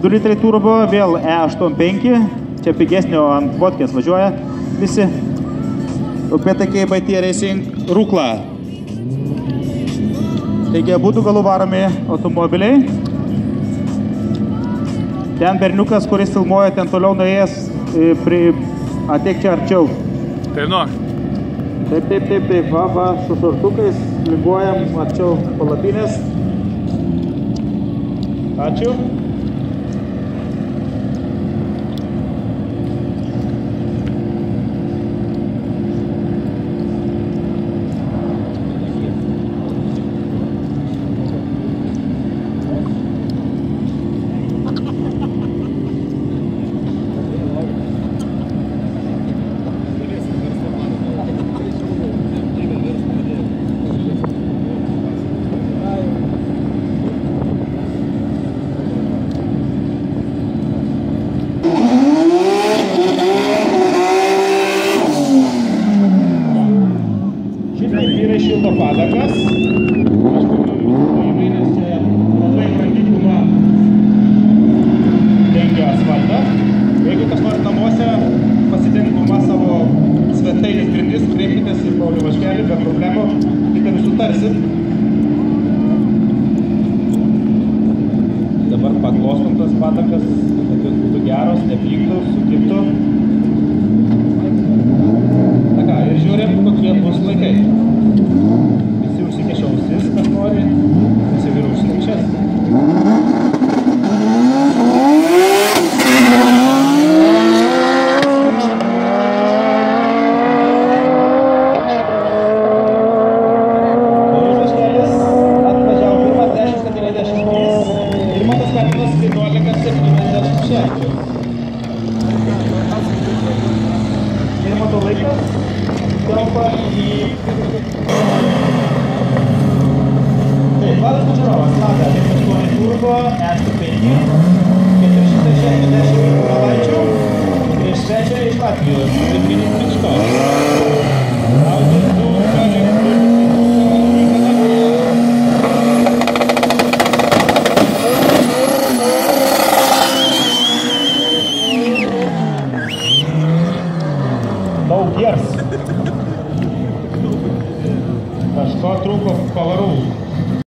2 litrai turbo, vėl E85, čia pigesnio ant vodkės važiuoja visi. Upėtakiai BT Racing Rukla. Taigi, būtų galų varomi automobiliai. Ten berniukas, kuris filmuoja, ten toliau nuėjęs, ateik čia arčiau. Tai nu. Taip, va, su šortukais lyguojam arčiau palapinės. Ačiū. Šilto padagas. Įvairias čia labai brangi guma dengia asfaltą. Jeigu kas nori namuose pasidengi guma savo svetainės grindis, kreipkitės į Paulių Vaškelį, be problemų, kitami sutarsit. Dabar paglostom tas padagas, kad jos būtų geros, nepyktų, sukiptų. Na ką, ir žiūrėm, kokie bus laikai. Visi užsikešia ausis, kas nori, visi vyrai užsikešęs. Paulius Vaškelis atvažiavo pirmas 10.73 ir Matas Kaminas 11.76. Ir matau laikas, telpa į... Vladas Kučerovas, Lada, 58 turbo, E85, 460 km prieš svečią iš Latvijos, Dmitrijus Kličko.